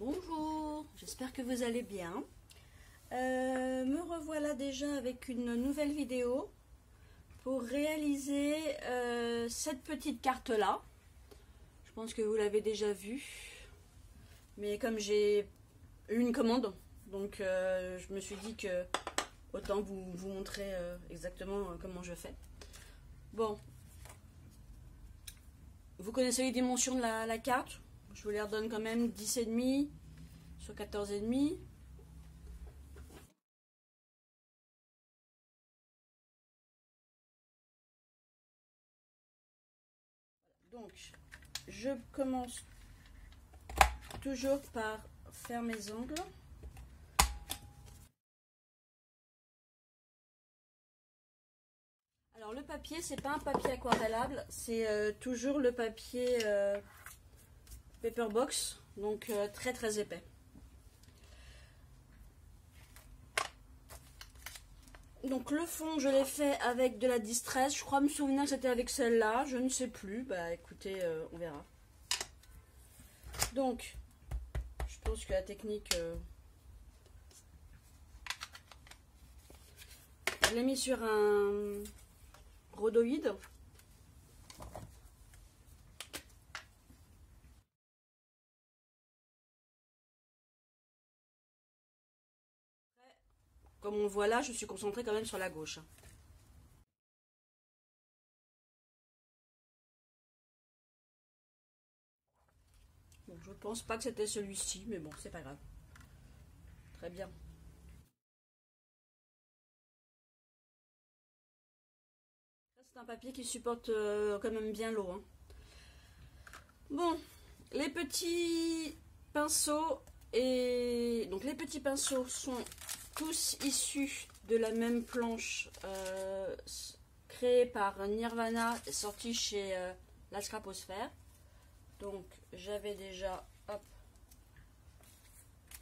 Bonjour, j'espère que vous allez bien. Me revoilà déjà avec une nouvelle vidéo pour réaliser cette petite carte là. Je pense que vous l'avez déjà vue, mais comme j'ai eu une commande, donc je me suis dit que autant vous montrer exactement comment je fais. Bon, vous connaissez les dimensions de la carte. Je vous les redonne quand même 10,5 sur 14,5. Donc, je commence toujours par faire mes angles. Alors le papier, c'est pas un papier aquarellable, c'est toujours le papier Paperbox, donc très très épais. Donc le fond, je l'ai fait avec de la Distress. Je crois me souvenir que c'était avec celle-là. Je ne sais plus. Bah écoutez, on verra. Donc, je pense que la technique... je l'ai mis sur un rhodoïde. Comme on voit là, je suis concentrée quand même sur la gauche. Bon, je pense pas que c'était celui-ci, mais bon, c'est pas grave. Très bien. C'est un papier qui supporte quand même bien l'eau. Hein. Bon, les petits pinceaux donc les petits pinceaux sont tous issus de la même planche créée par Nirvana, sortie chez la Scraposphère. Donc j'avais déjà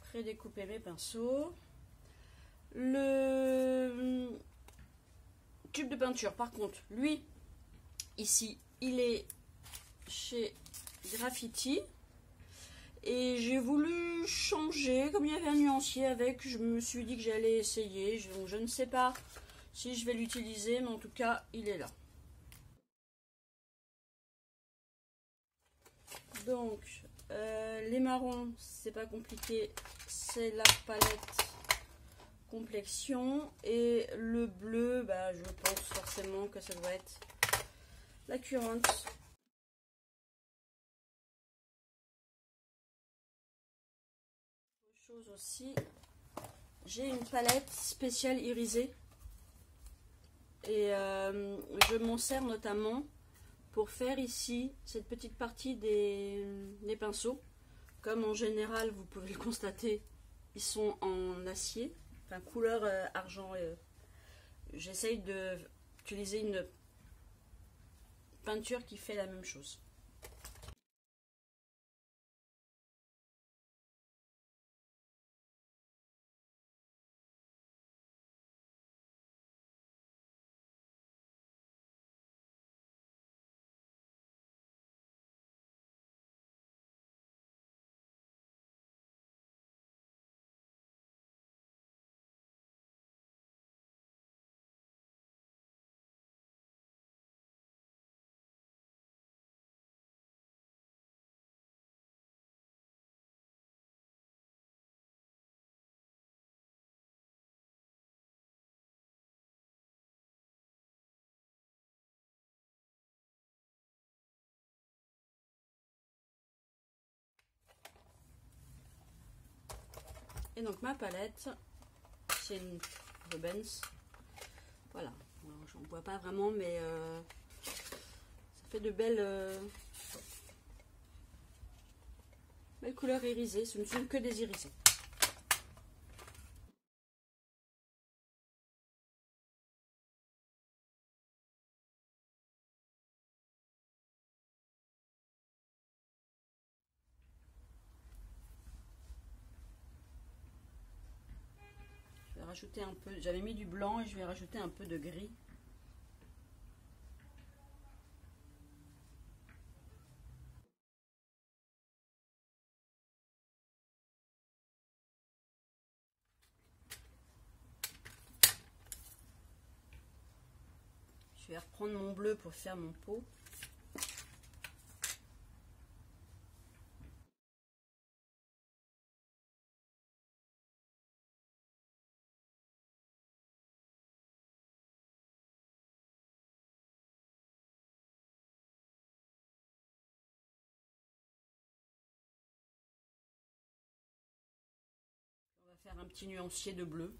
prédécoupé mes pinceaux. Le tube de peinture, par contre, lui, ici, il est chez Graffiti. Et j'ai voulu changer, comme il y avait un nuancier avec, je me suis dit que j'allais essayer. Je ne sais pas si je vais l'utiliser, mais en tout cas, il est là. Donc, les marrons, c'est pas compliqué, c'est la palette complexion. Et le bleu, bah, je pense forcément que ça doit être la Current. Chose aussi, j'ai une palette spéciale irisée. Et je m'en sers notamment pour faire ici cette petite partie des pinceaux. Comme en général, vous pouvez le constater, ils sont en acier, enfin couleur argent. J'essaye d'utiliser une peinture qui fait la même chose. Et donc ma palette, c'est une Rubens. Voilà, j'en vois pas vraiment, mais ça fait de belles couleurs irisées. Ce ne sont que des irisés. Je vais rajouter un peu, j'avais mis du blanc et je vais rajouter un peu de gris. vais reprendre mon bleu pour faire mon pot. On va faire un petit nuancier de bleu.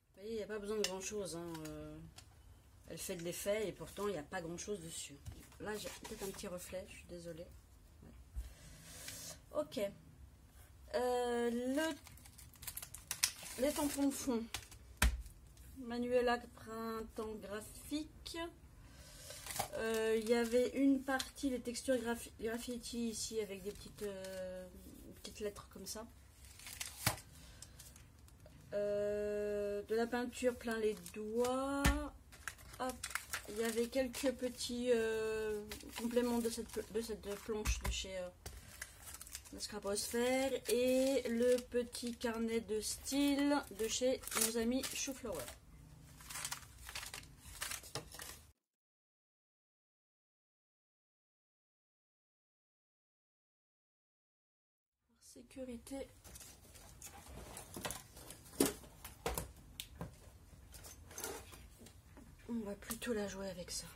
Vous voyez, il n'y a pas besoin de grand chose, hein. Elle fait de l'effet et pourtant il n'y a pas grand chose dessus. Là j'ai peut-être un petit reflet, je suis désolée. Ouais. Ok. Les tampons de fond. Manuela Printemps Graphique. Il y avait une partie des textures graffiti ici avec des petites lettres comme ça. De la peinture plein les doigts. Hop. Il y avait quelques petits compléments de cette planche de chez la Scraposphère et le petit carnet de style de chez nos amis Chouflower. Par sécurité, on va plutôt la jouer avec ça.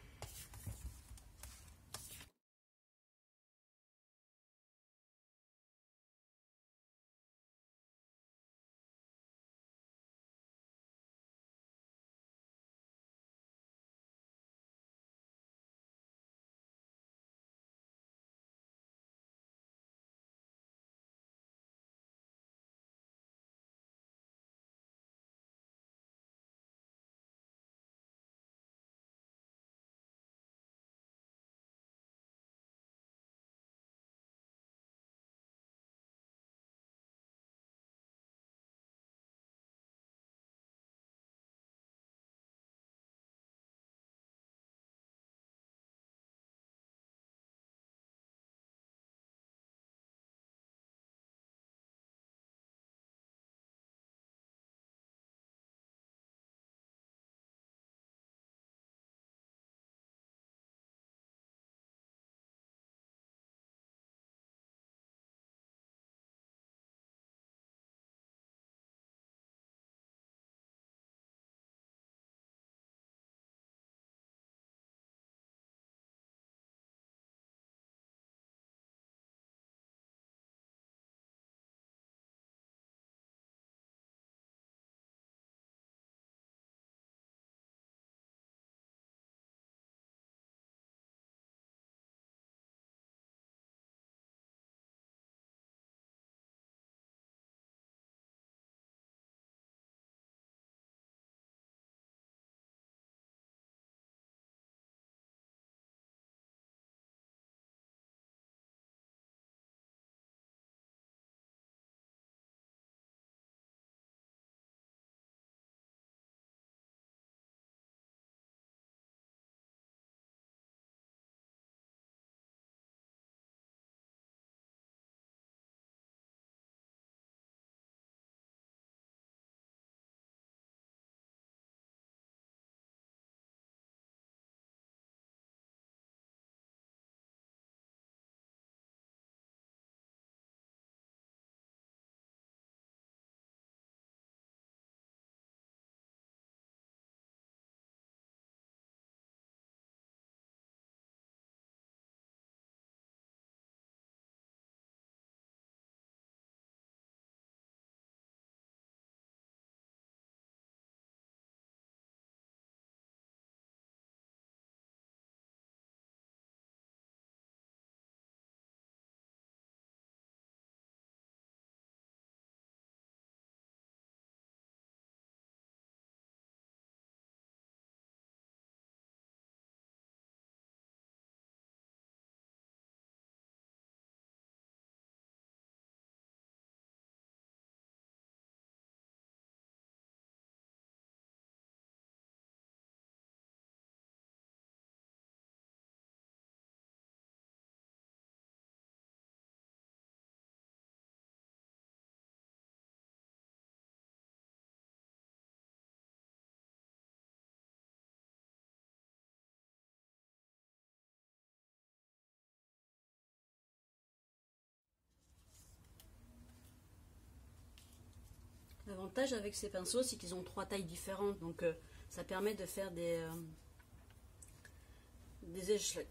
l'avantage avec ces pinceaux, c'est qu'ils ont 3 tailles différentes. Donc ça permet de faire des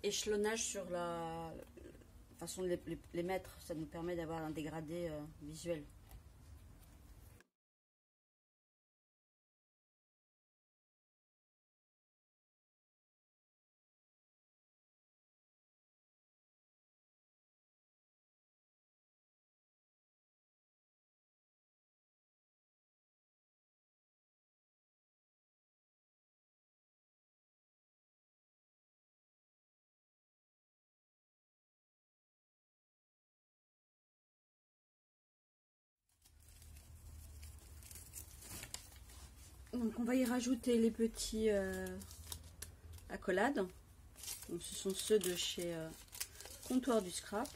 échelonnages sur la façon de les mettre. Ça nous permet d'avoir un dégradé visuel. Donc on va y rajouter les petits accolades. Donc, ce sont ceux de chez Comptoir du Scrap.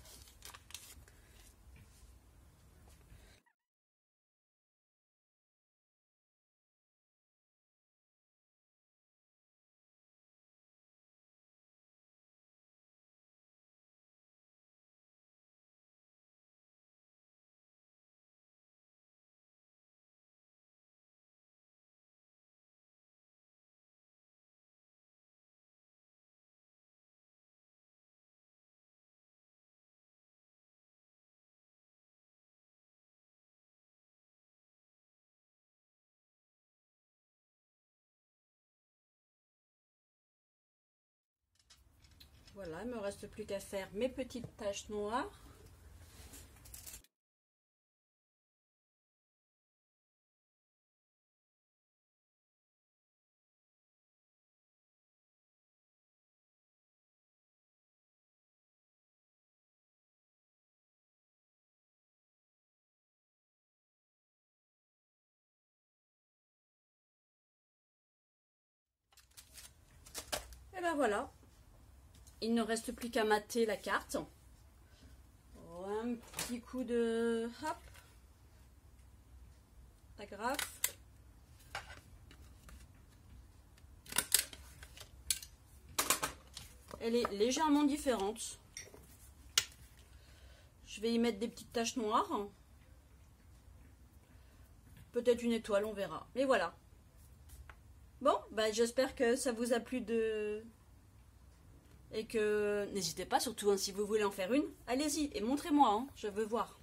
Voilà, il ne me reste plus qu'à faire mes petites taches noires. Et ben voilà, il ne reste plus qu'à mater la carte. Un petit coup de hop, d'agrafe. Elle est légèrement différente. Je vais y mettre des petites taches noires. Peut-être une étoile, on verra. Mais voilà. Bon, bah, j'espère que ça vous a plu et que n'hésitez pas surtout hein, si vous voulez en faire une, allez-y et montrez-moi, hein, je veux voir.